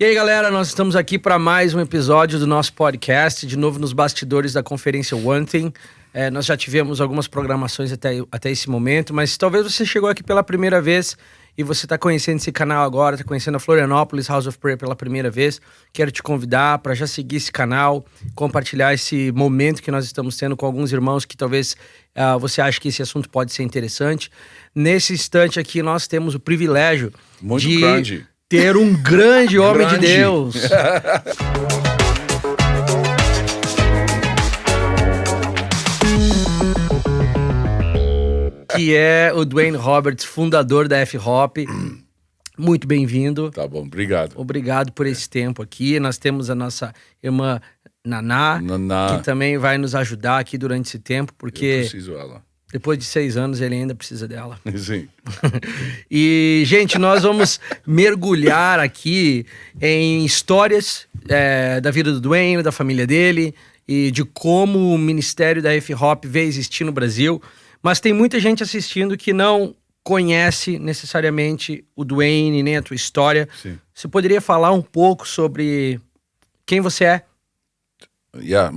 E aí, galera, nós estamos aqui para mais um episódio do nosso podcast, de novo nos bastidores da conferência Onething. Nós já tivemos algumas programações até esse momento, mas talvez você chegou aqui pela primeira vez e você está conhecendo esse canal agora, está conhecendo a Florianópolis House of Prayer pela primeira vez. Quero te convidar para já seguir esse canal, compartilhar esse momento que nós estamos tendo com alguns irmãos que talvez você ache que esse assunto pode ser interessante. Nesse instante aqui, nós temos o privilégio de ter um grande homem de Deus. Que é o Dwayne Roberts, fundador da FHOP. Muito bem-vindo. Tá bom, obrigado. Obrigado por esse tempo aqui. Nós temos a nossa irmã Naná, que também vai nos ajudar aqui durante esse tempo, porque eu preciso dela. Depois de 6 anos, ele ainda precisa dela. Sim. E, gente, nós vamos mergulhar aqui em histórias da vida do Dwayne, da família dele, e de como o ministério da FHOP veio existir no Brasil. Mas tem muita gente assistindo que não conhece necessariamente o Dwayne, nem a tua história. Sim. Você poderia falar um pouco sobre quem você é? Yeah,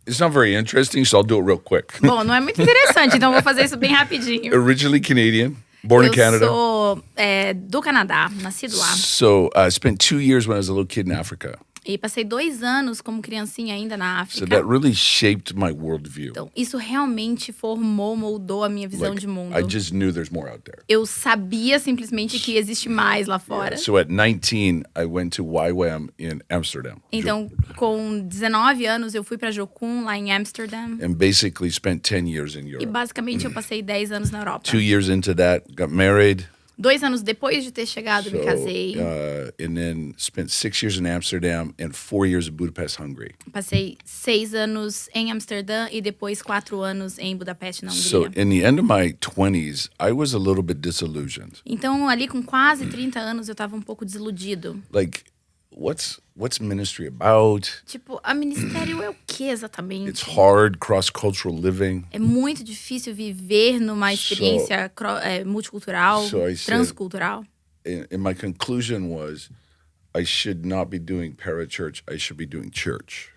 it's not very interesting, so I'll do it real quick. Bom, não é muito interessante, então vou fazer isso bem rapidinho. Originally Canadian, born in Canada. Eu sou do Canadá, nascido lá. So I spent 2 years when I was a little kid in Africa. E passei 2 anos como criancinha ainda na África. So that really shaped my worldview. Então, isso realmente moldou a minha visão de mundo. I just knew there's more out there. Eu sabia simplesmente que existe mais lá fora. Yeah. So at 19, I went to YWAM in Amsterdam. Então, com 19 anos, eu fui para Jocum, lá em Amsterdam. And basically spent 10 years in Europe. E basicamente eu passei 10 anos na Europa. 2 years into that, got married. 2 anos depois de ter chegado, me casei. And then spent 6 years in Amsterdam and 4 years in Budapest, Hungary. Passei 6 anos em Amsterdã e depois 4 anos em Budapeste, na Hungria. So in the end of my 20s, I was a little bit disillusioned. Então, ali com quase 30 anos, eu tava um pouco desiludido. Like, what's ministry about? Tipo, a ministério é o que exatamente? It's hard, cross-cultural living. É muito difícil viver numa experiência multicultural, transcultural. And my conclusion was, I should not be doing parachurch, I should be doing church.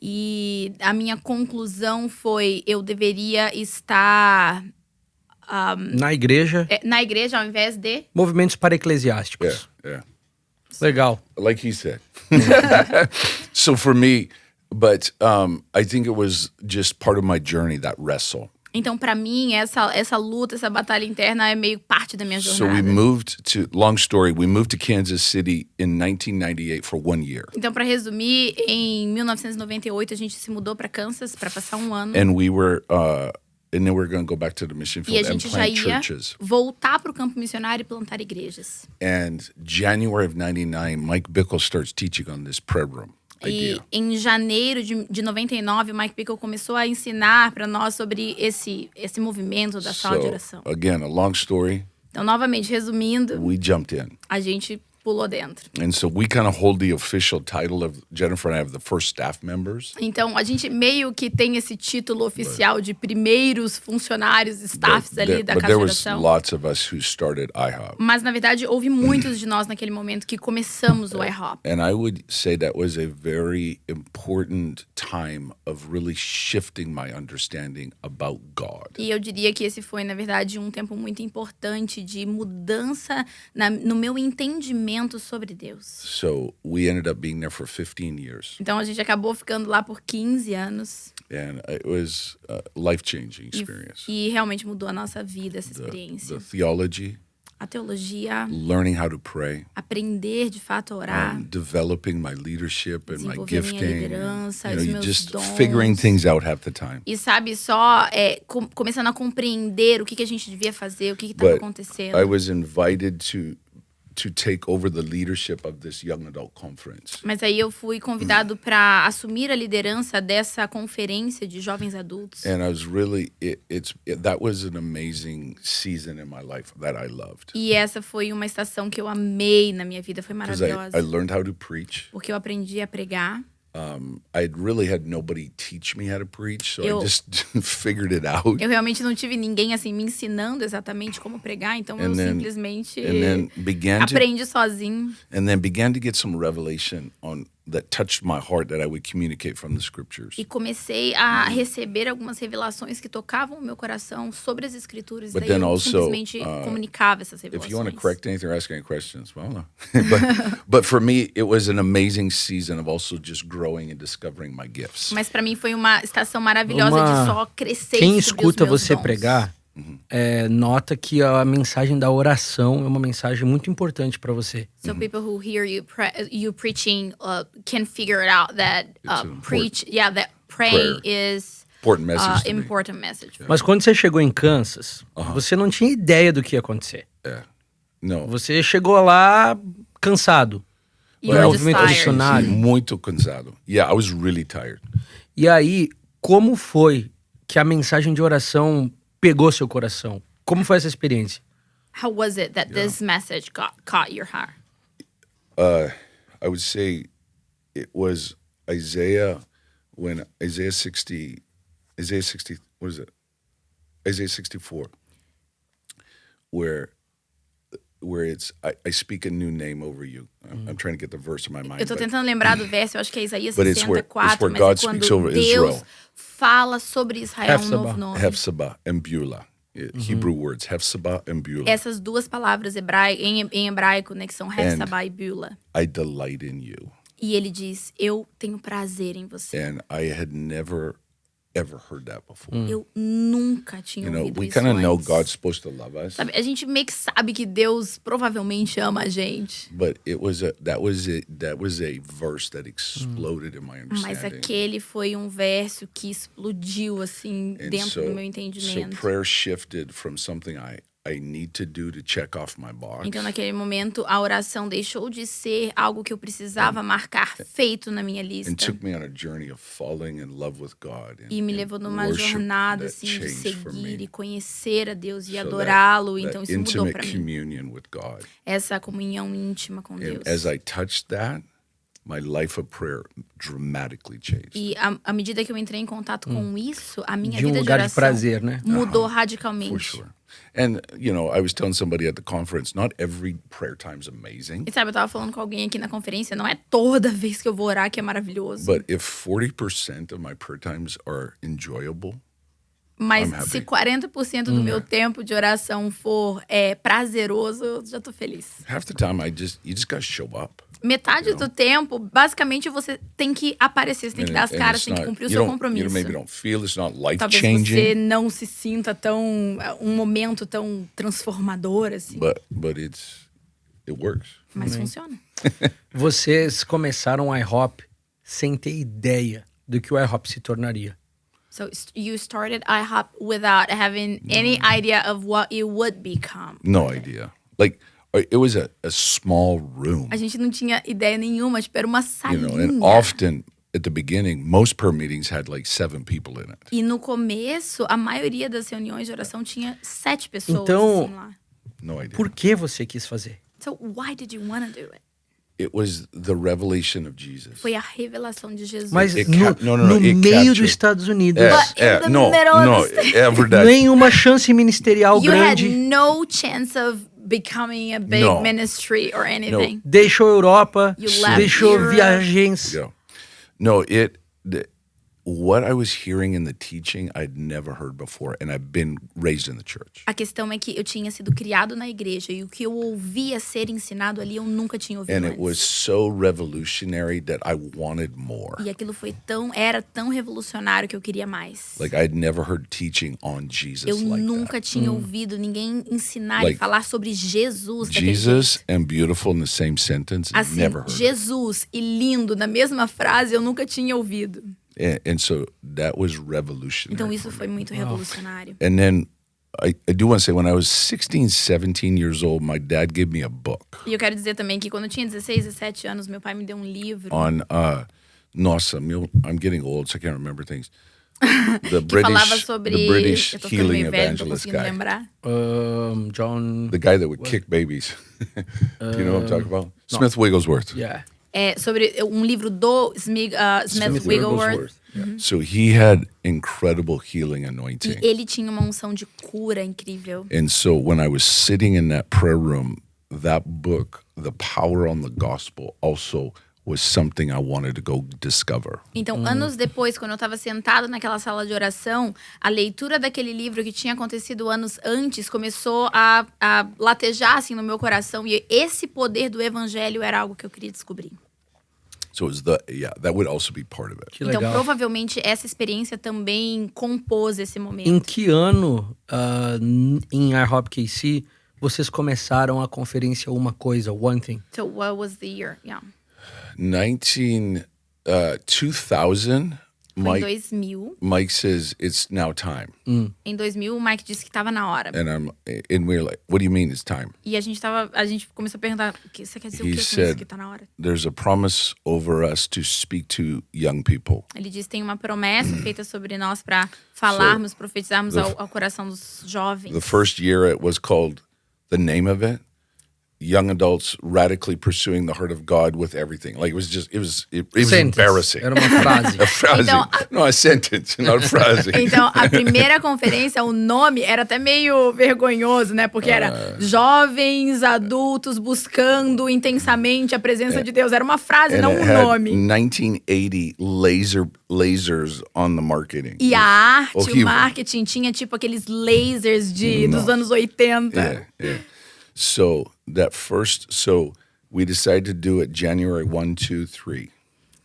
E a minha conclusão foi, eu deveria estar na igreja. Na igreja ao invés de movimentos para-eclesiásticos. Yeah. Legal. Like he said. So for me, but I think it was just part of my journey, that wrestle. Então, para mim, essa luta, essa batalha interna é meio parte da minha jornada. So we moved long story, we moved to Kansas City in 1998 for 1 year. Então, para resumir, em 1998 a gente se mudou para Kansas para passar 1 ano. And we were and then we're going to go back to the mission field and plant churches. Voltar para o campo missionário e plantar igrejas. And January of 99, Mike Bickle starts teaching on this prayer room idea. E em janeiro de 99, o Mike Bickle começou a ensinar para nós sobre esse movimento da sala de oração. Again, a long story. Então, novamente, resumindo, we jumped in. A gente pulou dentro. And so we kind of hold the official title of Jennifer and I have the first staff members. Então, a gente meio que tem esse título oficial de primeiros funcionários, staffs ali da casa de oração. But there was lots of us who started IHOP. Mas, na verdade, houve muitos de nós naquele momento que começamos o IHOP. And I would say that was a very important time of really shifting my understanding about God. E eu diria que esse foi, na verdade, um tempo muito importante de mudança no meu entendimento sobre Deus. So we ended up being there for 15 years. Então a gente acabou ficando lá por 15 anos. And it was a life-changing experience. E realmente mudou a nossa vida essa experiência. The theology, a teologia, learning how to pray, aprender de fato a orar, developing my leadership and my gifting, liderança, os meus just dons, figuring things out half the time. E sabe, só começando a compreender o que a gente devia fazer, o que estava acontecendo. I was invited to take over the leadership of this young adult conference. Mas aí eu fui convidado para assumir a liderança dessa conferência de jovens adultos. And I was really that was an amazing season in my life that I loved. E essa foi uma estação que eu amei na minha vida, foi maravilhosa. I learned how to preach. Porque eu aprendi a pregar. I really had nobody teach me how to preach, so Eu- I just figured it out. Eu realmente não tive ninguém assim me ensinando exatamente como pregar, então eu simplesmente And then aprendi sozinho. began to get some revelation on that touched my heart that I would communicate from the scriptures. E comecei a receber algumas revelações que tocavam o meu coração sobre as escrituras. But Daí then eu also, simplesmente comunicava essas If you want to revelações. correct anything or ask any questions, well, no. but for me, it was an amazing season of also just growing and discovering my gifts. Mas pra mim foi uma estação maravilhosa Uma- de só crescer Quem e descobrir escuta os meus você dons. pregar, nota que a mensagem da oração é uma mensagem muito importante para você. So people who hear you preaching can figure it out that that praying is Important message to me. important message. Mas quando você chegou em Kansas, você não tinha ideia do que ia acontecer. No. Você chegou lá cansado. You were just movimento tired. missionário. Muito cansado. Yeah, I was really tired. E aí, como foi que a mensagem de oração pegou seu coração? Como foi essa experiência? How was it that this message caught your heart? I would say it was Isaiah 60, what is it? Isaiah 64, where it's, I speak a new name over you. I'm trying to get the verse in my mind. Eu tô tentando lembrar do verso, eu acho que é Isaías But it's where 64, mas God é quando speaks over Deus Israel. fala sobre Israel um novo nome. Hephzibah and Beulah. Hebrew words, Hephzibah and Beulah. Essas duas palavras em hebraico, né, que são Hephzibah e Beulah. I delight in you. E ele diz, eu tenho prazer em você. And I had never, ever heard that before. Eu nunca tinha ouvido We isso kind of know antes. God's supposed to love us. Sabe, a gente meio que sabe que Deus provavelmente ama a gente. But that was a verse that exploded in my Mas understanding. aquele foi um verso que explodiu, assim, And dentro do meu so entendimento. prayer shifted from something I need to do to check off my box. Então, naquele momento, a oração deixou de ser algo que eu precisava marcar feito na minha And lista. took me on a journey of falling in love with God. E me levou numa worship jornada, that assim, de changed for seguir me. e conhecer a Deus e So adorá-lo. that Então, isso mudou pra intimate mim. communion with God. Essa comunhão íntima com And Deus. as I touched that, my life of prayer dramatically changed. E à medida que eu entrei em contato com isso, a minha De um vida de lugar de oração prazer, né? mudou For radicalmente. sure. And, I was telling somebody at the conference, not every prayer time's amazing. E sabe, eu tava falando com alguém aqui na conferência, não é toda vez que eu vou orar que é maravilhoso. But if 40% of my prayer times are enjoyable, Mas I'm happy. se 40% do meu tempo de oração for prazeroso, eu já tô feliz. half the time you just gotta show up. Metade do tempo, basicamente, você tem que aparecer, você tem que dar as And caras, it's tem que not- cumprir o you seu don't- compromisso. You maybe don't feel it's not life Talvez changing, você não se sinta um momento tão transformador, assim. but it works. Mas funciona. Vocês começaram o IHOP sem ter ideia do que o IHOP se tornaria. So you started IHOP without having any idea of what it would become. No idea. Like it was a small room, A gente não tinha ideia nenhuma, tipo, era uma salinha. and often at the beginning, most prayer meetings had like 7 people in it. E no começo, a maioria das reuniões de oração tinha 7 pessoas Então- assim, lá. No idea. Por que você quis fazer? So why did you want to do it? It was the revelation of Jesus. Foi a revelação de Jesus. Mas It no, cap- no, no it meio captured- dos Estados Unidos, But in the middle of the é verdade. nenhuma chance ministerial you had grande. no chance of becoming a big No. ministry or anything. Deixou a Europa, You left deixou Europe. viagens. Yeah. No, what I was hearing in the teaching, I'd never heard before, and I've been raised in the church. A questão é que eu tinha sido criado na igreja e o que eu ouvia ser ensinado ali eu nunca tinha ouvido And it antes. was so revolutionary that I wanted more. E aquilo era tão revolucionário que eu queria mais. Like I'd never heard teaching on Jesus Eu like nunca that. tinha ouvido ninguém ensinar e Like, falar sobre Jesus daquele Jesus jeito. and beautiful in the same sentence, Assim, never heard. Jesus e lindo na mesma frase eu nunca tinha ouvido. And so that was revolutionary. Então isso for foi me. muito revolucionário. And then I do want to say, when I was 16, 17 years old, my dad gave me a book E eu quero dizer também que quando eu tinha 16, 17 anos, meu pai me deu um livro on, I'm getting old, so I can't remember things. The que falava British, sobre... the British eu tô ficando healing meio velho, não tô evangelist conseguindo guy. lembrar. John... The guy that would kick babies. Do you know what I'm talking about? Smith Wigglesworth. Yeah. sobre um livro do Smith Wigglesworth. Yeah. So he had incredible healing E anointing. ele tinha uma unção de cura incrível. And so when I was sitting in that prayer room, that book, The Power on the Gospel, also was something I wanted to go discover. Então, anos depois, quando eu estava sentado naquela sala de oração, a leitura daquele livro que tinha acontecido anos antes começou a latejar assim no meu coração. E esse poder do evangelho era algo que eu queria descobrir. So it was that would also be part of it. Que Então, legal. provavelmente, essa experiência também compôs esse momento. Em que ano, em IHOP KC, vocês começaram a conferência Uma Coisa, Onething? So, what was the year? Yeah. 2000, Foi em 2000. Mike says it's now time. Em 2000, o Mike disse que estava na hora. And we're like, what do you mean it's time? E a gente começou a perguntar, você quer dizer o He que com isso said, que tá na hora? there's a promise over us to speak to young people. Ele diz, tem uma promessa feita sobre nós para falarmos, profetizarmos ao coração dos jovens. The first year it was called, the name of it, Young Adults Radically Pursuing the Heart of God with Everything. Like it was Sentence. embarrassing. Era uma frase. A phrase. Então, No, a sentence, not a phrase. Então, a primeira conferência, o nome era até meio vergonhoso, né? Porque era jovens adultos buscando intensamente a presença de Deus. Era uma frase, não it um had nome. 1980 lasers on the marketing. E a arte, o Horrível. marketing tinha tipo aqueles lasers dos anos 80. Yeah. So we decided to do it January 1, 2, 3.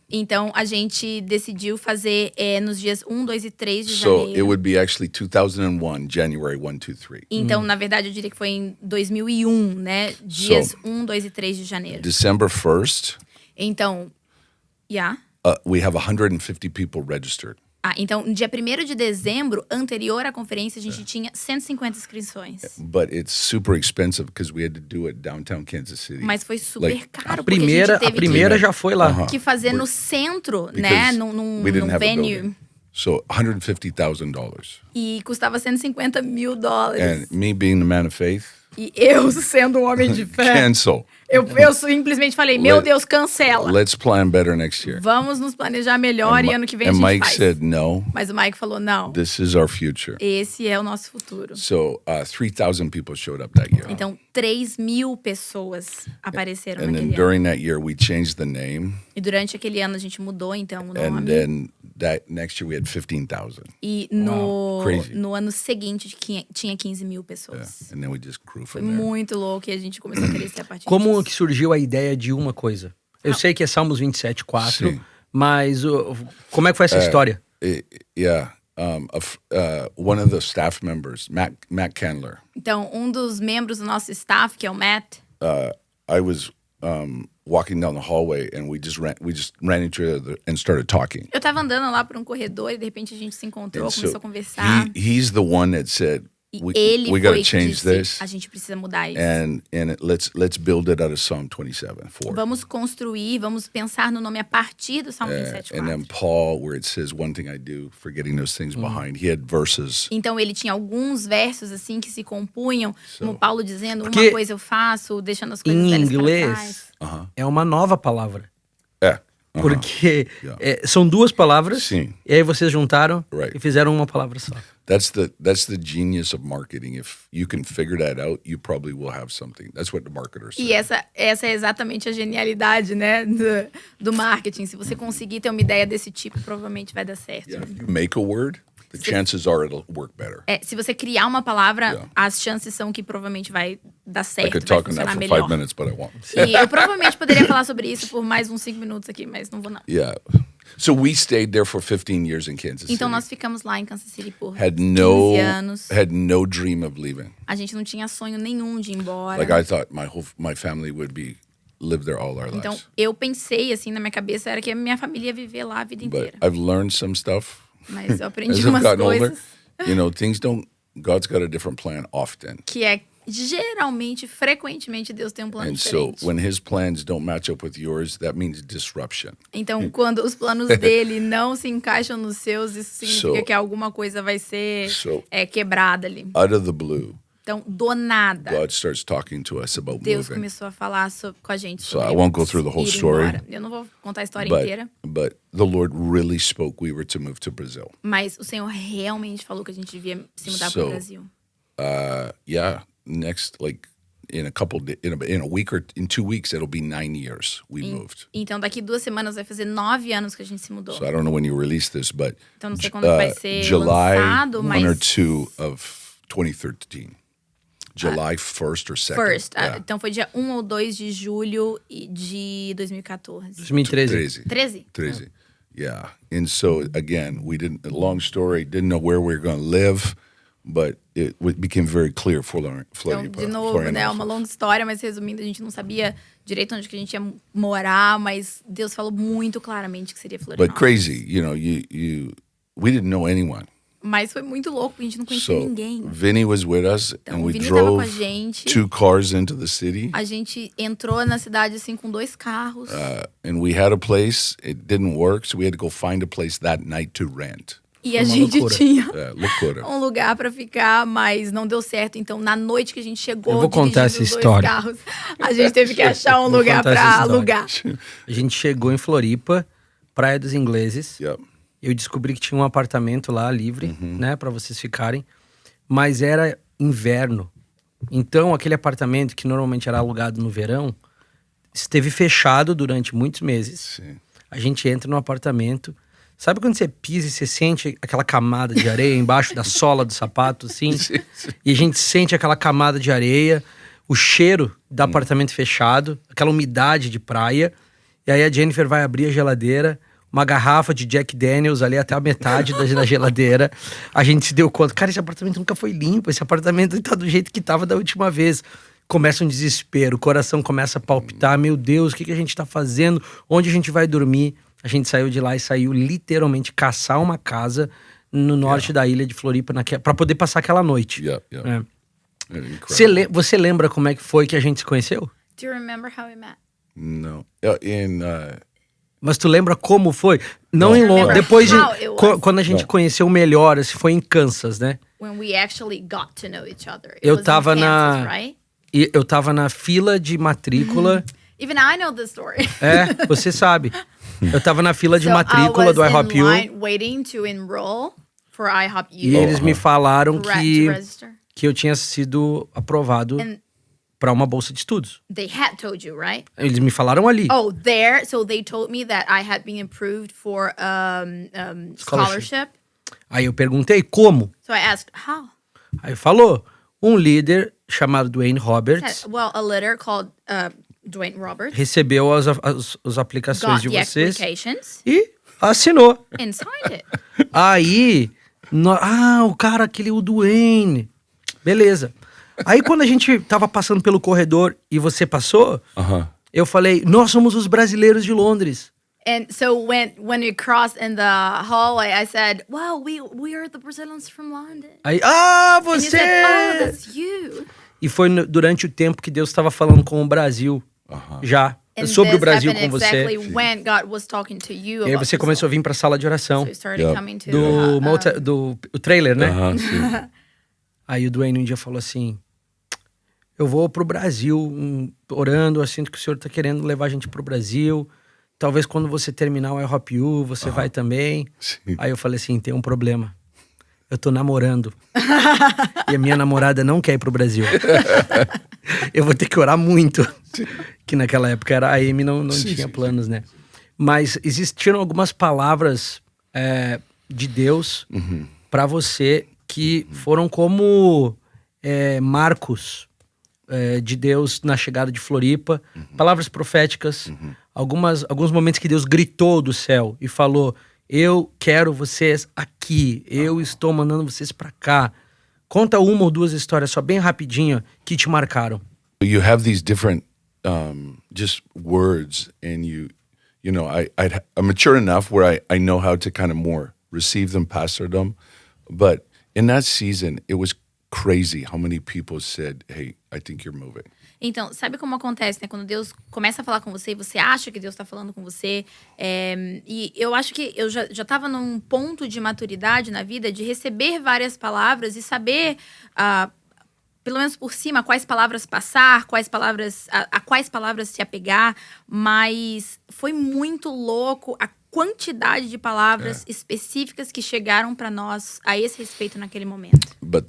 Então, a gente decidiu fazer nos dias 1, 2 e 3 de So janeiro. it would be actually 2001, January 1, 2, 3. Então, na verdade, eu diria que foi em 2001, né? Dias 1, 2 e 3 de janeiro. December 1st, Então, we have 150 people registered. Então, no dia 1º de dezembro, anterior à conferência, a gente tinha 150 inscrições. But it's super expensive because we had to do it downtown Kansas City. Mas foi super Like, caro, A porque primeira a gente teve primeira já foi lá. que fazer no centro, Because né? Num we didn't have a venue. building. So $150,000. E custava $150 mil. And me being the man of faith, E eu, sendo um homem de fé, cancel. eu simplesmente falei, meu Deus, cancela. Let's plan better next year. Vamos nos planejar melhor e ano que vem a And gente Mike faz. said no. Mas o Mike falou, não, This is our future. esse é o nosso futuro. So 3,000 people showed up that year. Então, 3.000 pessoas apareceram And then naquele ano. during that year, we changed the name. E durante aquele ano a gente mudou, então, o And nome. then that next year, we had 15,000. E Crazy. no ano seguinte tinha 15.000 pessoas. And then we just grew Foi from there. muito louco e a gente começou a crescer a partir Como disso. que surgiu a ideia de Uma Coisa? Eu sei que é Salmos 27:4, Sim. mas como é que foi essa história? One of the staff members, Matt Candler, Então, um dos membros do nosso staff, que é o Matt, I was walking down the hallway and we just ran into each other and started talking. eu tava andando lá por um corredor e de repente a gente se encontrou, And começou so a conversar. he's the one that said, E we ele got foi to que change disse, this a gente precisa mudar isso. and let's build it out of Psalm 27:4. Vamos construir, vamos pensar no nome a partir do Salmo 27:4. And then Paul, where it says, one thing I do, forgetting those things behind, he had verses. Então ele tinha alguns versos assim que se compunham, como Paulo dizendo, Porque uma coisa eu faço, deixando as coisas Em velhas para inglês, trás. é uma nova palavra. Porque Yeah. são duas palavras, Sim. e aí vocês juntaram Right. e fizeram uma palavra só. That's the genius of marketing. If you can figure that out, you probably will have something. That's what the marketers say. E essa é exatamente a genialidade, né, do marketing. Se você conseguir ter uma ideia desse tipo, provavelmente vai dar certo. Yeah, if you make a word, the chances are it'll work better. Se você criar uma palavra, Yeah. as chances são que provavelmente vai dar I certo, could vai talk on that funcionar for melhor. 5 minutes, but I won't. E eu provavelmente poderia falar sobre isso por mais uns 5 minutos aqui, mas não vou não. Yeah. So we stayed there for 15 years in Kansas Então City. nós ficamos lá em Kansas City por Had 15 anos. no dream of leaving. A gente não tinha sonho nenhum de ir embora. Like I thought my family would live there all our Então, lives. eu pensei, assim, na minha cabeça, era que a minha família ia viver lá a vida But inteira. I've learned some stuff Mas eu as aprendi I've umas gotten older. coisas God's got a different plan often. que é, geralmente, frequentemente, Deus tem um plano And so diferente. when his plans don't match up with yours, that means disruption. Então, quando os planos dele não se encaixam nos seus, isso significa So- que alguma coisa vai ser So- quebrada ali. Out of the blue, Então, do nada, God starts talking to us about Deus moving. começou a falar com a gente So sobre I won't go through the whole ir story. embora. Eu não vou contar a história inteira. But the Lord really spoke we were to move to Brazil. Mas o Senhor realmente falou que a gente devia se mudar para o Brasil. Next, like in a week or in 2 weeks, it'll be 9 years we moved. Então, daqui 2 semanas vai fazer 9 anos que a gente se mudou. So I don't know when you release this, but Então, não sei quando vai ser July lançado, 1 mas... or 2 of 2013. July 1st or 2nd. Então, foi dia 1 ou 2 de julho de 2014. 2013. 13? Yeah. And so, again, long story, didn't know where we were going to live, but it became very clear for Floripa. Então, de novo, né, é uma longa história, mas resumindo, a gente não sabia direito onde que a gente ia morar, mas Deus falou muito claramente que seria Floripa. But crazy, we didn't know anyone. Mas foi muito louco, a gente não conhecia ninguém. Vinny was with us, então, and we Vini tava com a drove gente. 2 cars into the city. A gente entrou na cidade assim com 2 carros. And we had a place, it didn't work, so we had to go find a place that night to rent. E a gente tinha loucura. um lugar pra ficar, mas não deu certo. Então, na noite que a gente chegou, eu vou contar essa história. Carros, a gente teve que achar um lugar pra alugar. A gente chegou em Floripa, Praia dos Ingleses. Yep. Eu descobri que tinha um apartamento lá livre, né, pra vocês ficarem. Mas era inverno. Então, aquele apartamento que normalmente era alugado no verão, esteve fechado durante muitos meses. Sim. A gente entra no apartamento. Sabe quando você pisa e você sente aquela camada de areia embaixo da sola do sapato, assim? Sim. E a gente sente aquela camada de areia, o cheiro do apartamento fechado, aquela umidade de praia. E aí a Jennifer vai abrir a geladeira, uma garrafa de Jack Daniels ali até a metade da geladeira. A gente se deu conta, cara, esse apartamento nunca foi limpo, esse apartamento tá do jeito que tava da última vez. Começa um desespero, o coração começa a palpitar. Meu Deus, o que a gente tá fazendo? Onde a gente vai dormir? A gente saiu de lá e saiu literalmente caçar uma casa no norte da ilha de Floripa pra poder passar aquela noite. Você lembra como é que foi que a gente se conheceu? Do you remember how we met? No. Mas tu lembra como foi? Não em Londres. Depois de quando a gente conheceu melhor, assim, foi em Kansas, né? When we actually got to know each other. Eu tava eu tava na fila de matrícula. Even I know the story. Você sabe. Eu tava na fila de matrícula do IHOP U. Waiting to enroll for IHOP U. E eles me falaram que eu tinha sido aprovado para uma bolsa de estudos. They had told you, right? Eles me falaram ali. So they told me that I had been approved for scholarship. Aí eu perguntei como. So I asked how. Aí falou, um líder chamado Dwayne Roberts. Well, a letter called Dwayne Roberts recebeu as aplicações de vocês e assinou. And signed it. Aí, o cara, o Dwayne. Beleza. Aí quando a gente tava passando pelo corredor e você passou, eu falei, nós somos os brasileiros de Londres. And so when we crossed in the hallway, I said, "Wow, we are the Brazilians from London." Aí, você! And you said, that's you. E foi durante o tempo que Deus estava falando com o Brasil, já, sobre o Brasil com você. Exactly when God was talking to you. E aí você começou a vir para a sala de oração. So you started coming to do trailer, né? Sim. Aí o Dwayne um dia falou assim, eu vou pro Brasil, orando, eu sinto que o Senhor tá querendo levar a gente pro Brasil. Talvez quando você terminar o IHOP U, você vai também. Sim. Aí eu falei assim, tem um problema. Eu tô namorando. E a minha namorada não quer ir pro Brasil. Eu vou ter que orar muito. Sim. Que naquela época a Amy não tinha planos, né? Mas existiram algumas palavras de Deus pra você que foram como marcos de Deus na chegada de Floripa. Palavras proféticas. Alguns momentos que Deus gritou do céu e falou, eu quero vocês aqui, eu estou mandando vocês pra cá. Conta uma ou duas histórias só bem rapidinho que te marcaram. You have these different just words and I'm mature enough where I know how to kind of more receive them, pastor them. But in that season, it was crazy how many people said, hey, I think you're moving. Então, sabe como acontece, né? Quando Deus começa a falar com você e você acha que Deus tá falando com você. E eu acho que eu já tava num ponto de maturidade na vida de receber várias palavras e saber pelo menos por cima, quais palavras passar, quais palavras a quais palavras se apegar, mas foi muito louco a quantidade de palavras específicas que chegaram para nós a esse respeito naquele momento. But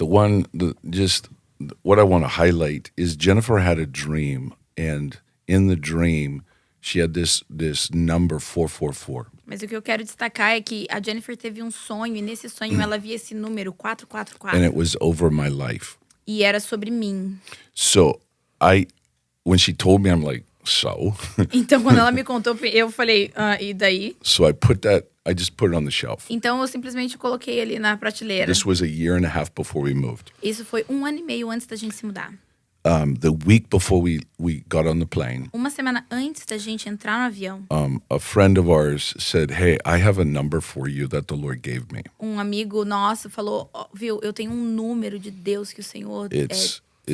what I want to highlight is Jennifer had a dream, and in the dream, she had this number 444. Mas o que eu quero destacar é que a Jennifer teve um sonho, e nesse sonho ela via esse número 444. And it was over my life. E era sobre mim. So when she told me, I'm like, so? Então, quando ela me contou, eu falei, e daí? So I just put it on the shelf. Então, eu simplesmente coloquei ali na prateleira. This was a year and a half before we moved. Isso foi 1 ano e meio antes da gente se mudar. The week before we got on the plane, Uma semana antes da gente entrar no avião, a friend of ours said, hey, I have a number for you that the Lord gave me. um amigo nosso falou, viu, eu tenho um número de Deus que o Senhor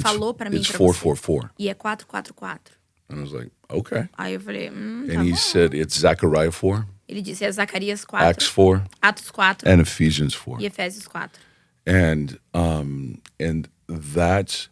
falou para mim, It's para você. 444. E é 444. And I was like, okay. Aí eu falei, tá And he bom. said, it's Zechariah 4, Ele disse, é Zacarias 4, Acts 4, Atos 4 and Ephesians 4. e Efésios 4. And that's,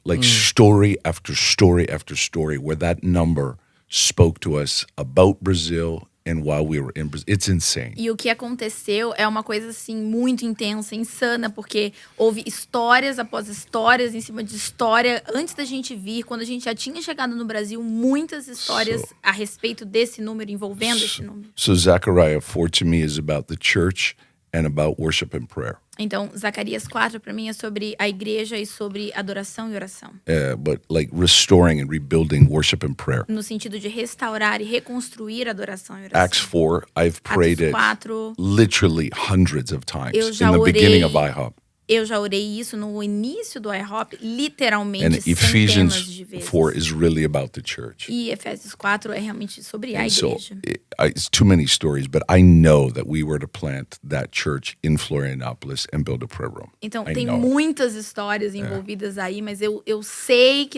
like story after story after story where that number spoke to us about Brazil and while we were in Brazil. It's insane. E o que aconteceu é uma coisa, assim, muito intensa, insana, porque houve histórias após histórias, em cima de história. Antes da gente vir, quando a gente já tinha chegado no Brasil, muitas histórias a respeito desse número, envolvendo esse número. So Zechariah 4 to me is about the church and about worship and prayer. Então, Zacarias 4, para mim, é sobre a igreja e sobre adoração e oração. But like restoring and rebuilding worship and prayer. No sentido de restaurar e reconstruir a adoração e oração. Acts 4, I've prayed Atos it 4, literally hundreds of times eu já in the orei. beginning of IHOP. Eu já orei isso no início do IHOP, literalmente, And Ephesians centenas de vezes. 4 is really about the church. E Efésios 4 é realmente sobre a And so igreja. it's too many stories, but I know that we were to plant that church in Florianopolis and build a prayer room. Então, I tem know. muitas histórias envolvidas aí, mas eu sei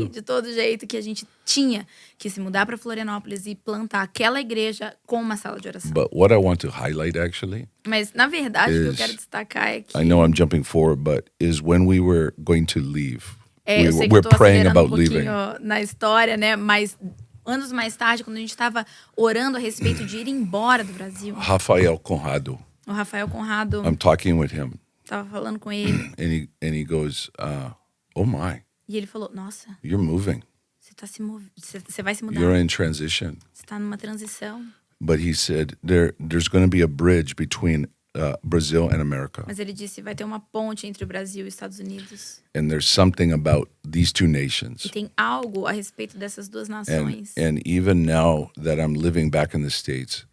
de todo jeito que a gente tinha que se mudar para Florianópolis e plantar aquela igreja com uma sala de oração. But what I want to highlight actually, Mas, na verdade, o que eu quero destacar é que... I know I'm jumping forward, but is when we were going to leave. eu sei que We're eu tô praying acelerando about pouquinho leaving. na história, né? Mas anos mais tarde, quando a gente estava orando a respeito de ir embora do Brasil, Rafael Conrado, o Rafael Conrado I'm talking with him, estava falando com ele and he goes, oh my, e ele falou, nossa, you're moving. você vai se mudar, You're in transition. você está numa transição. But he said there's going to be a bridge between Brazil and America. Mas ele disse, vai ter uma ponte entre o Brasil e os Estados Unidos. And there's something about these two nations. E tem algo a respeito dessas duas nações. And even now that I'm living back in the States,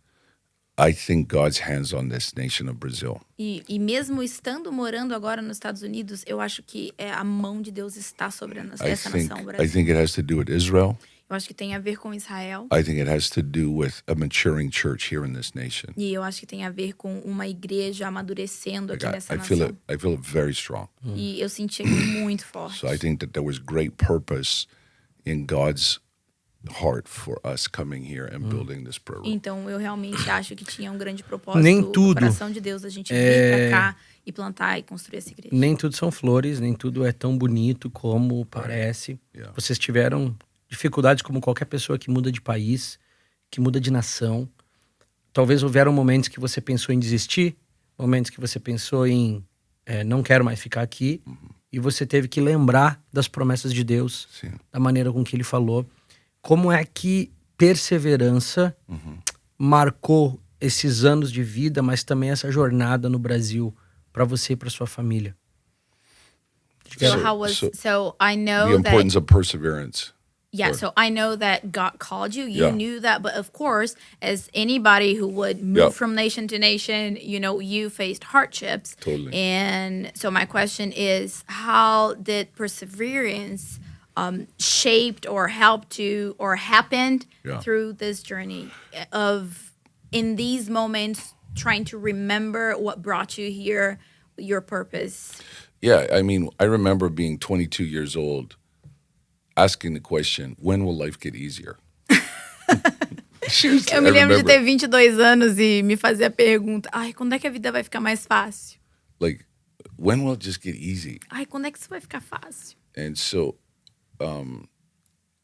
I think God's hands on this nation of Brazil. E mesmo estando morando agora nos Estados Unidos, eu acho que a mão de Deus está sobre essa nação, o Brasil. I think it has to do with Israel. Eu acho que tem a ver com Israel. I think it has to do with a maturing church here in this nation. E eu acho que tem a ver com uma igreja amadurecendo aqui nessa I nação. feel it very strong. E eu senti aquilo muito forte. So I think that there was great purpose in God's heart for us coming here and building this prayer room. Então eu realmente acho que tinha um grande propósito Nem no tudo coração de Deus a gente vir pra cá e plantar e construir essa igreja. Nem tudo são flores, nem tudo é tão bonito como parece. Yeah. Vocês tiveram dificuldades como qualquer pessoa que muda de país, que muda de nação. Talvez houveram momentos que você pensou em desistir, momentos que você pensou em não quero mais ficar aqui, e você teve que lembrar das promessas de Deus, Sim. da maneira com que Ele falou. Como é que perseverança marcou esses anos de vida, mas também essa jornada no Brasil para você e para sua família? So I know the importance of perseverance. Yeah, so I know that God called you. You knew that, but of course, as anybody who would move from nation to nation, you faced hardships. Totally. And so my question is, how did perseverance shaped or helped to or happened through this journey of, in these moments, trying to remember what brought you here, your purpose? Yeah, I mean, I remember being 22 years old, asking the question, when will life get easier? Eu me lembro de ter 22 anos e me fazer a pergunta, quando é que a vida vai ficar mais fácil? Like, when will it just get easy? Ai, quando é que isso vai ficar fácil? And so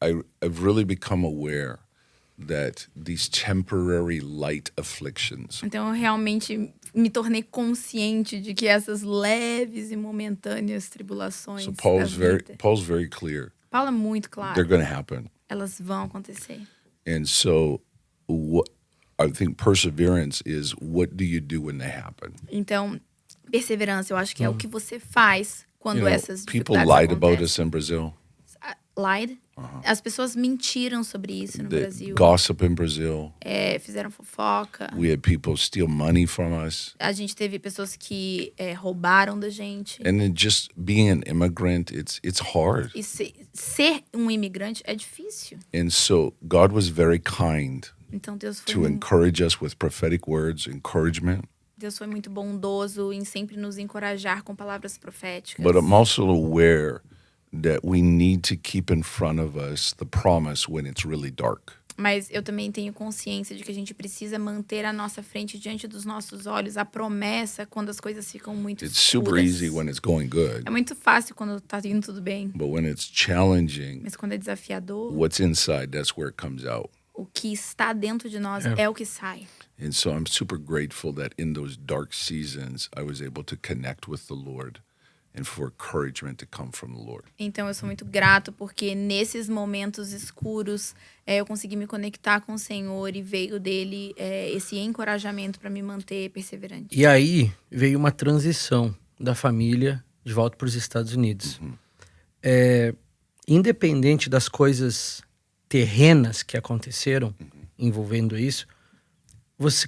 I've really become aware that these temporary light afflictions Então eu realmente me tornei consciente de que essas leves e momentâneas tribulações so da Paul's vida, very clear. Paulo é muito claro, They're going to happen. elas vão acontecer. And so what I think perseverance is, what do you do when they happen? Então, perseverança, eu acho que é o que você faz quando You know, essas people dificuldades lied about acontecem. us in Brazil. Lied? As pessoas mentiram sobre isso no The Brasil. gossip in Brazil. Fizeram fofoca. We had people steal money from us. A gente teve pessoas que roubaram da gente. And then just being an immigrant, it's hard. E ser um imigrante é difícil. And so God was very kind Então Deus to encourage us with prophetic words, encouragement. Deus foi muito bondoso em sempre nos encorajar com palavras proféticas. But I'm also aware that we need to keep in front of us the promise when it's really dark. Mas eu também tenho consciência de que a gente precisa manter à nossa frente, diante dos nossos olhos, a promessa quando as coisas ficam muito It's super escuras. easy when it's going good, É muito fácil quando tá indo tudo bem. but when it's challenging, Mas quando é desafiador, what's inside, that's where it comes out. o que está dentro de nós é o que sai. And so I'm super grateful that in those dark seasons, I was able to connect with the Lord and for encouragement to come from the Lord. Então eu sou muito grato porque nesses momentos escuros eu consegui me conectar com o Senhor e veio dele esse encorajamento para me manter perseverante. E aí veio uma transição da família de volta para os Estados Unidos. Independente das coisas terrenas que aconteceram envolvendo isso,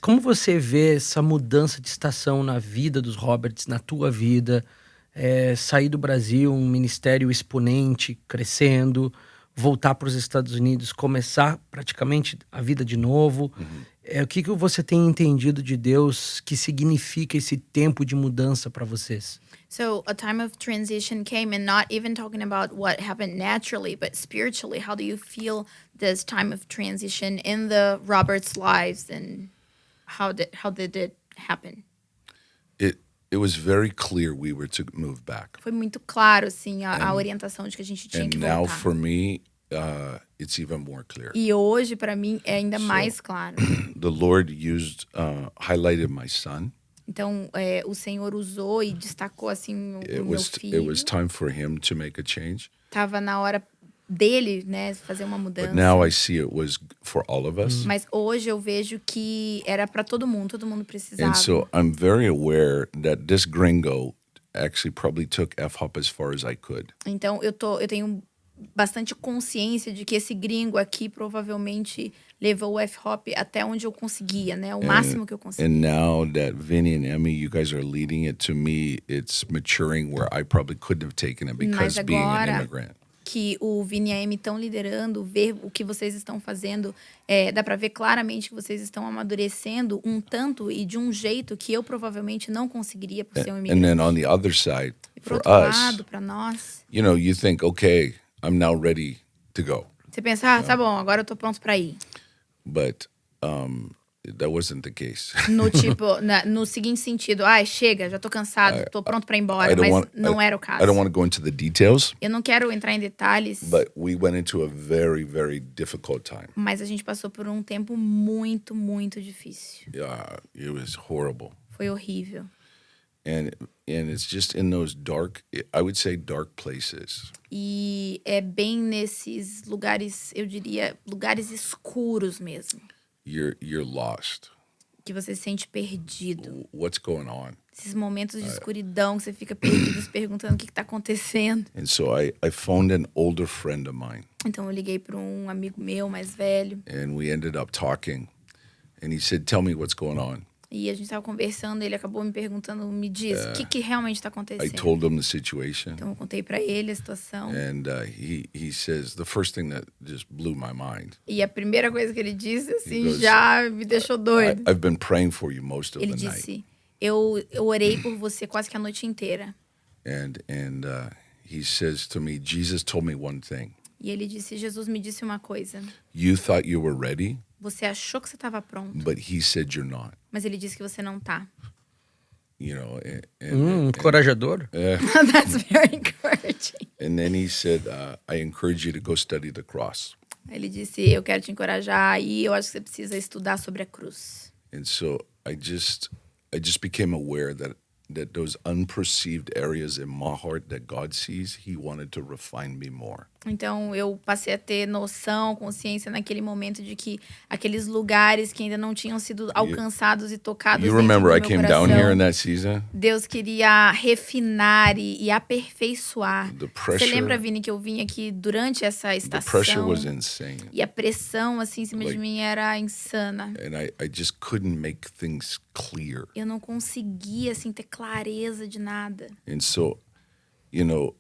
como você vê essa mudança de estação na vida dos Roberts, na tua vida? Sair do Brasil, um ministério exponente, crescendo, voltar para os Estados Unidos, começar praticamente a vida de novo. O que você tem entendido de Deus que significa esse tempo de mudança para vocês? So a time of transition came, and not even talking about what happened naturally, but spiritually. How do you feel this time of transition in the Roberts' lives, and how did it happen? It was very clear we were to move back. Foi muito claro, assim, a orientação de que a gente tinha que And now voltar. for me, it's even more clear. E hoje, para mim, é ainda mais claro. The Lord highlighted my son. Então, o Senhor usou e destacou, assim, o meu It filho. was time for him to make a change. Tava na hora dele, né, fazer uma mudança. But now I see it was for all of us. Mas hoje eu vejo que era para todo mundo precisava. And so I'm very aware that this gringo actually probably took FHOP as far as I could. Então eu tenho bastante consciência de que esse gringo aqui provavelmente levou o FHOP até onde eu conseguia, né? O máximo que eu conseguia. And now that Vinny and Emmy, you guys are leading it, to me, it's maturing where I probably couldn't have taken it because being an immigrant. Que o Vini e a Amy estão liderando, ver o que vocês estão fazendo, dá para ver claramente que vocês estão amadurecendo um tanto e de um jeito que eu provavelmente não conseguiria por ser um imigrante. And then on the other side, E por for outro us, lado, para nós, you think, okay, I'm now ready to go. você pensa, tá bom, agora eu tô pronto para ir. But that wasn't the case. No tipo, no seguinte sentido, chega, já tô cansado, tô pronto para ir embora, mas não era o caso. I don't want to go into the details. Eu não quero entrar em detalhes. But we went into a very, very difficult time. Mas a gente passou por um tempo muito, muito difícil. Yeah, it was horrible. Foi horrível. And it's just in those I would say dark places. E é bem nesses lugares, eu diria, lugares escuros mesmo. You're lost. Que você se sente perdido. What's going on? Esses momentos de escuridão que você fica perdido, se perguntando o que tá acontecendo. And so I phoned an older friend of mine. Então eu liguei para um amigo meu mais velho. And we ended up talking. And he said, "Tell me what's going on." E a gente tava conversando, ele acabou me perguntando, me diz, o que realmente tá I acontecendo? told him the situation. Então eu contei para ele a situação. And he says, the first thing that just blew my mind. E a primeira coisa que ele disse, assim, goes, já me deixou doido. I've been praying for you most of Ele the night. disse, eu orei por você quase que a noite inteira. And he says to me, Jesus told me one thing. E ele disse, Jesus me disse uma coisa. You thought you were ready, Você achou que você estava pronto, but he said you're not. mas ele disse que você não tá. you know, and Encorajador. That's very encouraging. and then he said, I encourage you to go study the cross. Ele disse, eu quero te encorajar e eu acho que você precisa estudar sobre a cruz. And so I just became aware that those unperceived areas in my heart that God sees, he wanted to refine me more. Então, eu passei a ter noção, consciência naquele momento de que aqueles lugares que ainda não tinham sido alcançados e tocados You dentro remember do I meu came coração, down here in that season? Deus queria refinar e aperfeiçoar. The Você pressure, lembra, Vini, que eu vim aqui durante essa the pressure estação was insane. e a pressão assim em cima de mim era insana. And I just couldn't make things clear. Eu não conseguia assim ter clareza de nada. And so, you know,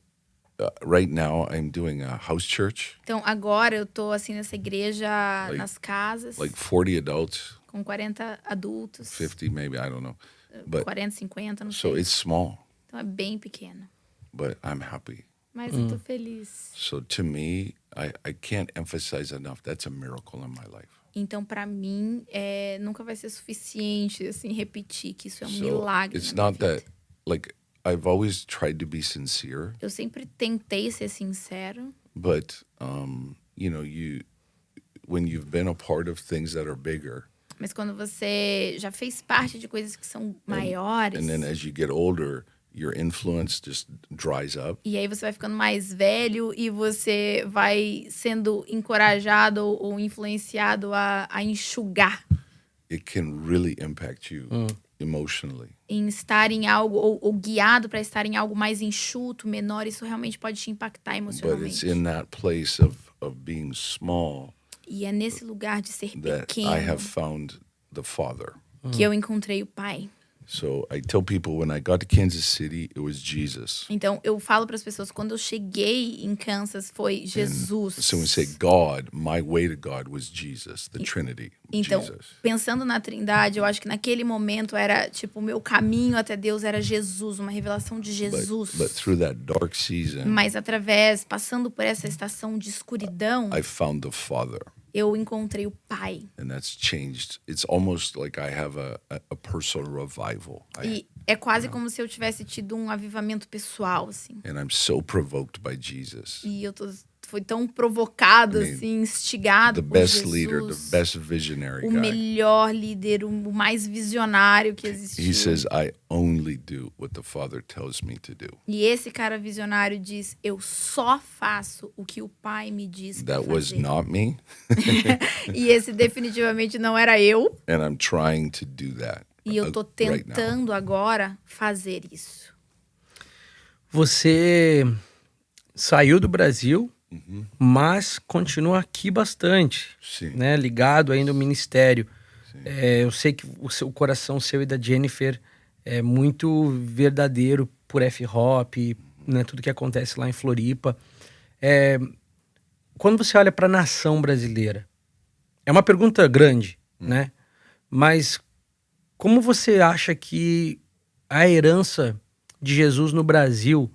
right now I'm doing a house church, Então, agora eu tô assim nessa igreja nas casas, like 40 adults, com 40 adultos, 50 maybe, I don't know. But 40, 50, não so sei. it's small, Então é bem pequeno. but I'm happy. Mas eu tô feliz. So to me, I can't emphasize enough. That's a miracle in my life. Então, pra mim, nunca vai ser suficiente assim repetir que isso é um So milagre. it's na minha not vida. that, like, I've always tried to be sincere, Eu sempre tentei ser sincero, but you know, when you've been a part of things that are bigger, mas quando você já fez parte de coisas que são maiores, and then as you get older, your influence just dries up. e aí você vai ficando mais velho e você vai sendo encorajado ou influenciado a enxugar It can really impact you emotionally. em estar em algo, ou guiado para estar em algo mais enxuto, menor, isso realmente pode te impactar But it's emocionalmente. in that place of being small E é nesse lugar de ser that pequeno I have found the Father. que eu encontrei o Pai. So I tell people when I got to Kansas City, it was Jesus. Então, eu falo para as pessoas, quando eu cheguei em Kansas, foi Jesus. So when we say God, my way to God was Jesus, the Trinity, Então, Jesus. pensando na Trindade, eu acho que naquele momento era, tipo, o meu caminho até Deus era Jesus, uma revelação de Jesus. But through that dark season, Mas passando por essa estação de escuridão, I found the Father. eu encontrei o Pai. And that's changed. It's almost like I have a personal revival. E é quase como se eu tivesse tido um avivamento pessoal, assim. And I'm so provoked by Jesus. E eu fui tão provocado, I mean, assim, instigado The por best Jesus. leader, the best visionary O guy. melhor líder, o mais visionário que existiu. He says, I only do what the Father tells me to do. E esse cara visionário diz, eu só faço o que o Pai me diz pra That was fazer. not me, E esse definitivamente não era eu. and I'm trying to do that. E eu tô right now. tentando agora fazer isso. Você saiu do Brasil, mas continua aqui bastante, Sim. né? Ligado ainda ao ministério. Eu sei que o coração seu e da Jennifer é muito verdadeiro por FHOP, né? Tudo que acontece lá em Floripa. Quando você olha para a nação brasileira, é uma pergunta grande, né? Mas como você acha que a herança de Jesus no Brasil,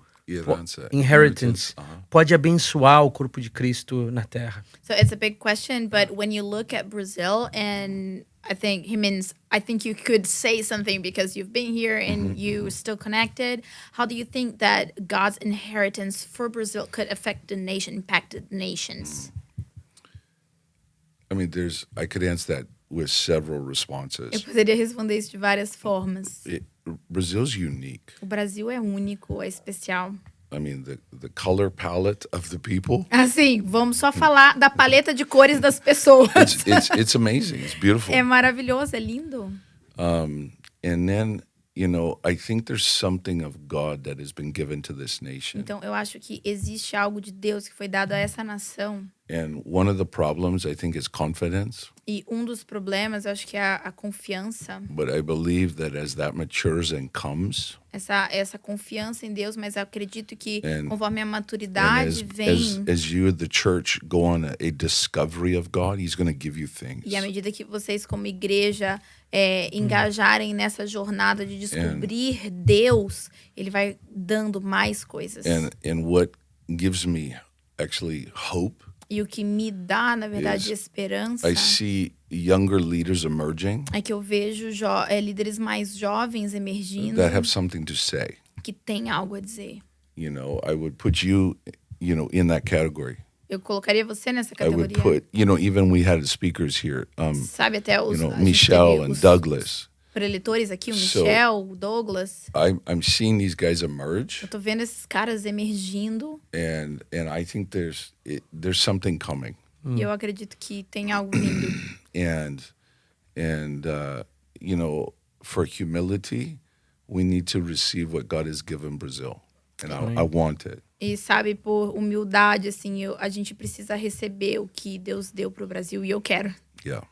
inheritance, pode abençoar o corpo de Cristo na Terra? So it's a big question, but when you look at Brazil, and I think you could say something because you've been here and you're still connected. How do you think that God's inheritance for Brazil could affect the nation, impact the nations? I mean, I could answer that with several responses. Eu poderia responder isso de várias formas. Brazil's unique. O Brasil é único, é especial. I mean, the color palette of the people. Assim, vamos só falar da paleta de cores das pessoas. It's amazing. It's beautiful. É maravilhoso, é lindo. And then, you know, I think there's something of God that has been given to this nation. Então, eu acho que existe algo de Deus que foi dado a essa nação. And one of the problems, I think, is confidence. E um dos problemas, eu acho que é a confiança. But I believe that as that matures and comes, Essa confiança em Deus, mas eu acredito que And- conforme a and maturidade vem, as you, the church, go on a discovery of God, He's going to give you things. e à medida que vocês como igreja engajarem nessa jornada de descobrir Deus, Ele vai dando mais coisas. And what gives me actually hope E o que me dá, na verdade, esperança I see younger leaders emerging é que eu vejo líderes mais jovens emergindo that have something to say. que têm algo a dizer. You know, I would put you, in that category. Eu colocaria você nessa I would categoria. put, even we had speakers here, Sabe, até os a gente Michelle teve and os Douglas. preletores aqui, o So- Michel, o Douglas. I'm seeing these guys emerge, Eu tô vendo esses caras emergindo and I think there's something coming, e eu acredito que tem algo vindo. and for humility, we need to receive what God has given Brazil, and I want it. E sabe, por humildade, assim, a gente precisa receber o que Deus deu pro Brasil e eu quero. Yeah.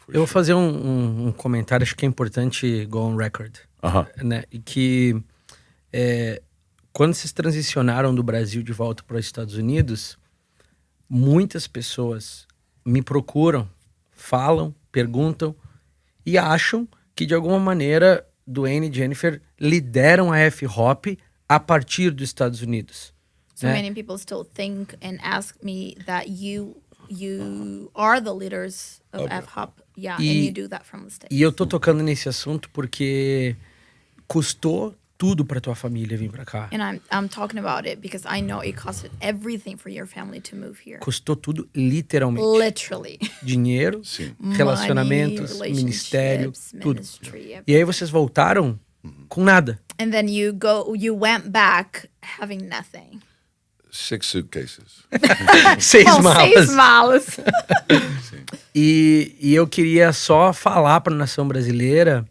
for Eu vou sure. fazer um comentário, acho que é importante go on record. Né? E que quando vocês transicionaram do Brasil de volta para os Estados Unidos, muitas pessoas me procuram, falam, perguntam e acham que de alguma maneira Dwayne e Jennifer lideram a FHOP a partir dos Estados Unidos. So né? many people still think and ask me that you are the leaders of FHOP. Yeah, and you do that from the States. E eu tô tocando nesse assunto porque custou tudo para tua família vir para cá. And I'm talking about it because I know it costed everything for your family to move here. Custou tudo literalmente. Literally. Dinheiro, Sim. relacionamentos, Money, ministério, relationships, tudo. ministry, everything. E aí vocês voltaram com nada. And then you went back having nothing. 6 suitcases. 6 Bom, malas. 6 malas. E eu queria só falar para a nação brasileira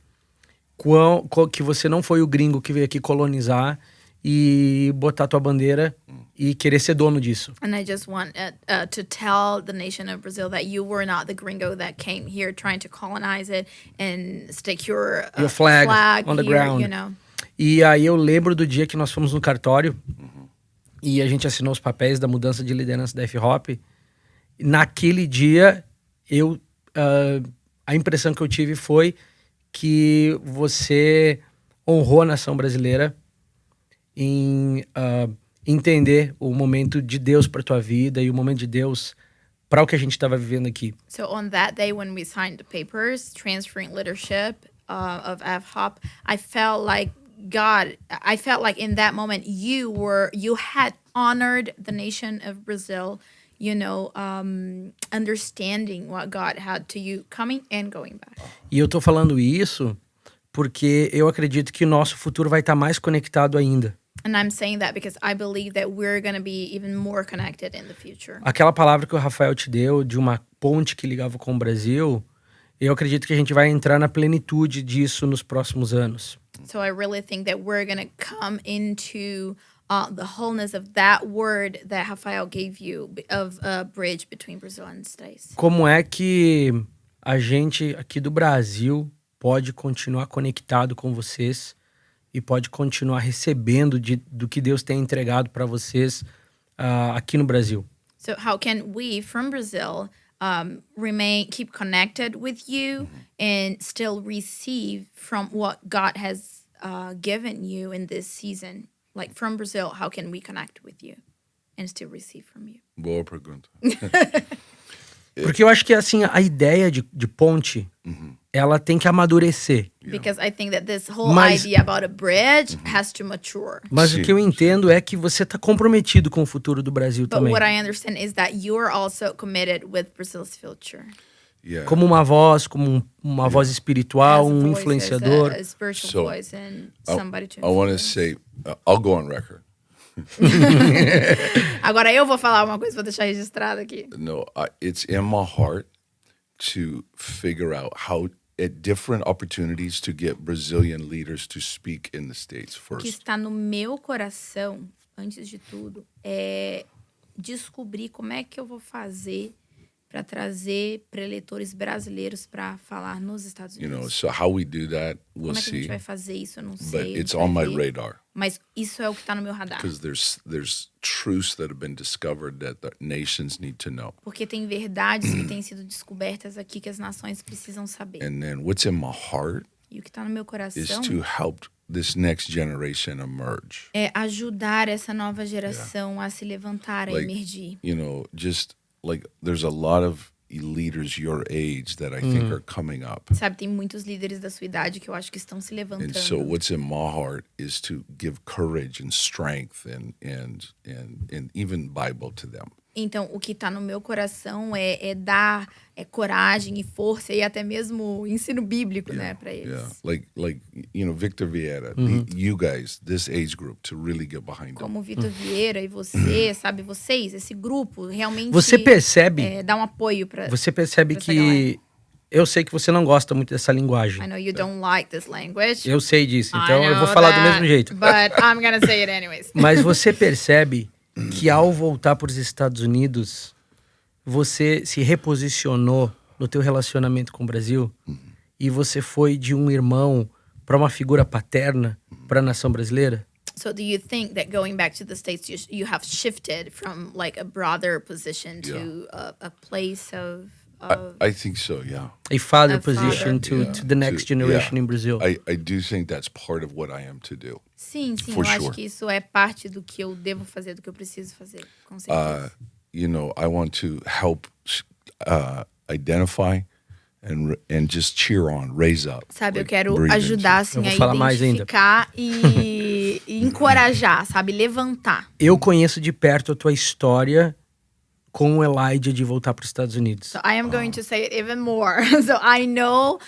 que você não foi o gringo que veio aqui colonizar e botar tua bandeira e querer ser dono disso. And I just want to tell the nation of Brazil that you were not the gringo that came here trying to colonize it and stick your flag on the here, ground. you know. E aí eu lembro do dia que nós fomos no cartório e a gente assinou os papéis da mudança de liderança da FHOP. Naquele dia, a impressão que eu tive foi que você honrou a nação brasileira em entender o momento de Deus para tua vida e o momento de Deus para o que a gente estava vivendo aqui. So on that day when we signed the papers transferring leadership of FHOP, I felt like in that moment you had honored the nation of Brazil, understanding what God had to you coming and going back. E eu tô falando isso porque eu acredito que o nosso futuro vai estar mais conectado ainda. And I'm saying that because I believe that we're going to be even more connected in the future. Aquela palavra que o Rafael te deu de uma ponte que ligava com o Brasil, eu acredito que a gente vai entrar na plenitude disso nos próximos anos. So I really think that we're going to come into the wholeness of that word that Rafael gave you of a bridge between Brazil and the States. Como é que a gente aqui do Brasil pode continuar conectado com vocês e pode continuar recebendo do que Deus tem entregado para vocês aqui no Brasil? So how can we from Brazil keep connected with you and still receive from what God has given you in this season? Like from Brazil, how can we connect with you and still receive from you? Boa pergunta. Porque eu acho que assim, a ideia de ponte, ela tem que amadurecer. Because I think that this whole Mas- idea about a bridge has to mature. Mas Sim, o que eu entendo é que você está comprometido com o futuro do Brasil But também. what I understand is that you are also committed with Brazil's future. Yeah. Como uma voz, uma voz espiritual, As a um voice, influenciador. as a spiritual So, voice and somebody to I want to influence. say, I'll go on record. Agora eu vou falar uma coisa, vou deixar registrado aqui. No, it's in my heart to figure out how, at different opportunities, to get Brazilian leaders to speak in the States O que first. está no meu coração, antes de tudo, é descobrir como é que eu vou fazer para trazer preletores brasileiros para falar nos Estados Unidos. So how we do that, we'll Como é que a gente see. vai fazer isso? Eu não But sei. a gente it's vai on my ver. radar Mas isso é o que está no meu radar. because there's truths that have been discovered that the nations need to know. Porque tem verdades que têm sido descobertas aqui que as nações precisam saber. And then what's in my heart E o que está no meu is coração to help this next generation emerge. é ajudar essa nova geração a se levantar, a Like, emergir. just like there's a lot of leaders your age that I think are coming up. Sabe, tem muitos líderes da sua idade que eu acho que estão se And levantando. so what's in my heart is to give courage and strength and even Bible to them. Então, o que está no meu coração é dar coragem e força e até mesmo ensino bíblico, né, para eles. Yeah, like Victor Vieira, you guys, this age group, to really get behind them. Como o Vitor Vieira e você, sabe, vocês, esse grupo, realmente Você percebe? dá um apoio para. Você percebe pra essa que eu sei que você não gosta muito dessa linguagem. I know you don't like this language. Eu sei disso, I então eu vou know falar do that, mesmo jeito. But I'm gonna say it anyways. Mas você percebe que ao voltar para os Estados Unidos, você se reposicionou no teu relacionamento com o Brasil e você foi de um irmão para uma figura paterna para a nação brasileira? So do you think that going back to the States, you have shifted from like a brother position to a place of I think so, yeah. A father A father. position to the next generation in Brazil. I do think that's part of what I am to do. Sim, For eu acho sure. que isso é parte do que eu devo fazer, do que eu preciso fazer, com certeza. I want to help identify and just cheer on, raise up. Sabe, eu like, quero breathe ajudar, into. assim, Eu vou a falar mais ainda. identificar e encorajar, sabe, levantar. Eu conheço de perto a tua história com o Elijah de voltar para os Estados Unidos. So I am going to say it even more. So I know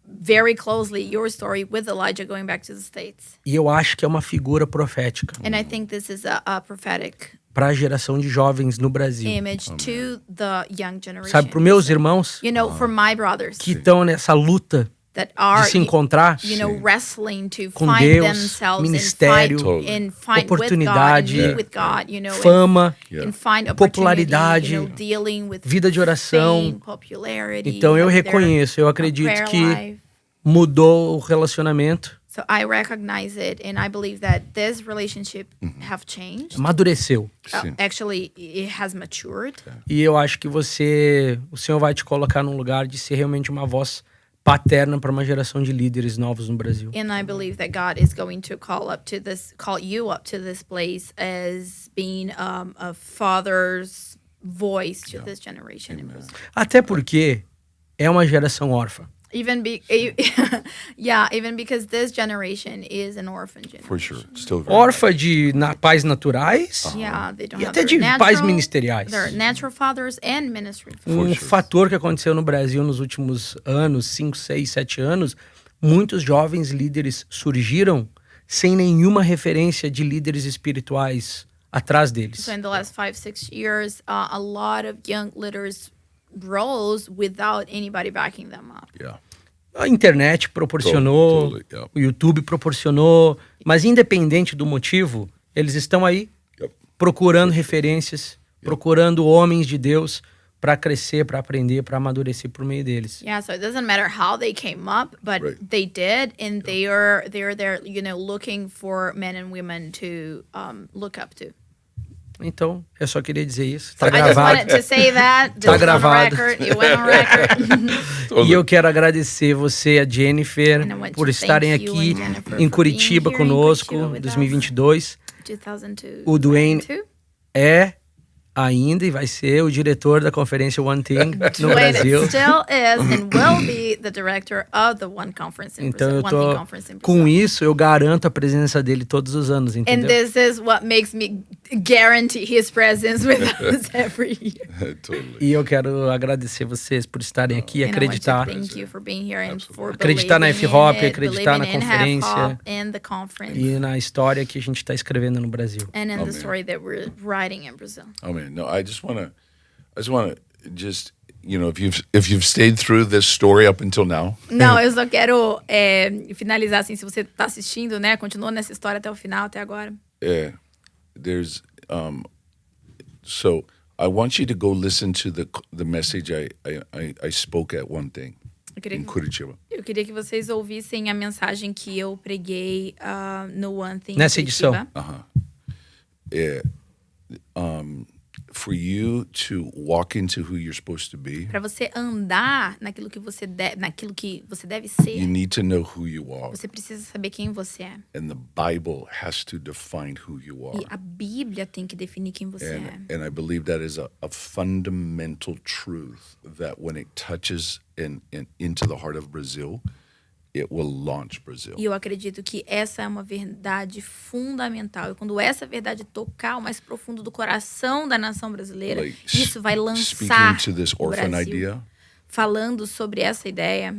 very closely your story with Elijah going back to the States. E eu acho que é uma figura profética And I think this is a prophetic para a geração de jovens no Brasil. image to the young generation. Sabe, para os meus irmãos You know, for my brothers que estão nessa luta that are, de se encontrar, you know, wrestling to com find Deus, themselves ministério, and find oportunidade, with God, you know, fama, and find popularidade, opportunity, you know, dealing with vida de oração. fame, popularity. Então eu their reconheço, eu acredito prayer que life. mudou o relacionamento, So I recognize it, and I believe that this relationship have changed. amadureceu. Sim. Actually, it has matured. E eu acho que o Senhor vai te colocar num lugar de ser realmente uma voz paterna para uma geração de líderes novos no Brasil. And I believe that God is going to call you up to this place as being a father's voice to this generation in Brazil. Até porque é uma geração órfã. Even because this generation is an orphan generation. For sure. Still very Órfã de pais naturais Yeah, they don't e have até their de pais ministeriais. Their natural fathers and ministry fathers. Um fator que aconteceu no Brasil nos últimos anos, 5, 6, 7 anos, muitos jovens líderes surgiram sem nenhuma referência de líderes espirituais atrás deles. So in the last 5, 6 years, a lot of young leaders rose without anybody backing them up. Yeah. A internet proporcionou, Totally, yeah. o YouTube proporcionou, mas independente do motivo, eles estão aí procurando referências, procurando homens de Deus para crescer, para aprender, para amadurecer por meio deles. Yeah, so it doesn't matter how they came up, but Right. they did, and they're there, you know, looking for men and women to look up to. Então, eu só queria dizer isso. Tá I just gravado. wanted to say that. Tá Just on gravado. record. You went on record. E eu quero agradecer você, a Jennifer, And I want por to estarem thank you aqui and Jennifer em for Curitiba being here in conosco, Curitiba with us. 2022. 2002. O Dwayne 2002? é ainda e vai ser o diretor da conferência Onething no Dwayne Brasil. still is and will be the director of the One Conference in Então Brazil. eu One tô Thing Conference in com Brazil. isso eu garanto a presença dele todos os anos, And entendeu? this is what makes me guarantee his presence with us every year. Totally. E eu quero agradecer vocês por estarem aqui e And I want acreditar. to thank you for being here and for Acreditar na believing FHOP, in it, acreditar na believing in conferência. FHOP and the conference. E na história que a gente está escrevendo no Brasil. And in Amen. the story that we're writing in Brazil. I mean, no, I just want to if you've stayed through this story up until now, Não, eu só quero finalizar assim, se você tá assistindo, né, continuou nessa história até o final, até agora. there's so I want you to go listen to the message I spoke at Onething in Curitiba. Eu queria que vocês ouvissem a mensagem que eu preguei no Onething. Nessa edição. Curitiba. for you to walk into who you're supposed to be, Para você andar naquilo que você deve ser, you need to know who you are. você precisa saber quem você é. And the Bible has to define who you are. E a Bíblia tem que definir quem você é. And I believe that is a fundamental truth that when it touches into the heart of Brazil, it will launch Brazil. E eu acredito que essa é uma verdade fundamental. E quando essa verdade tocar o mais profundo do coração da nação brasileira, Like, isso vai lançar speaking to this o orphan Brasil. idea, Falando sobre essa ideia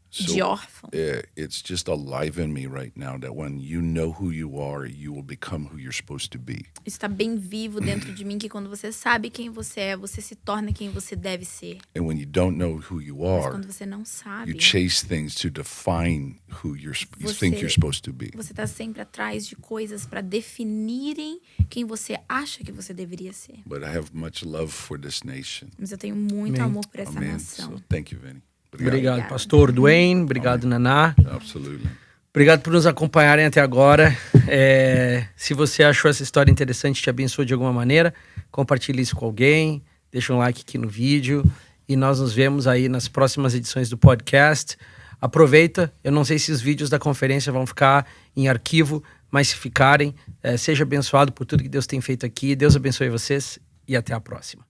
de órfão. it's just alive in me right now that when you know who you are, you will become who you're supposed to be. Está bem vivo dentro de mim que quando você sabe quem você é, você se torna quem você deve ser. And when you don't know who you Mas are, quando você não sabe, you chase things to define who you Você- think you're supposed to be. você está sempre atrás de coisas para definirem quem você acha que você deveria ser. But I have much love for this nation. Mas eu tenho muito Amém. amor por essa Amen. nação. So thank you, Vinny. Obrigado, pastor Dwayne. Obrigado, Naná. Absolutely. Obrigado por nos acompanharem até agora. Se você achou essa história interessante, te abençoou de alguma maneira, compartilhe isso com alguém, deixa um like aqui no vídeo e nós nos vemos aí nas próximas edições do podcast. Aproveita, eu não sei se os vídeos da conferência vão ficar em arquivo, mas se ficarem, seja abençoado por tudo que Deus tem feito aqui. Deus abençoe vocês e até a próxima.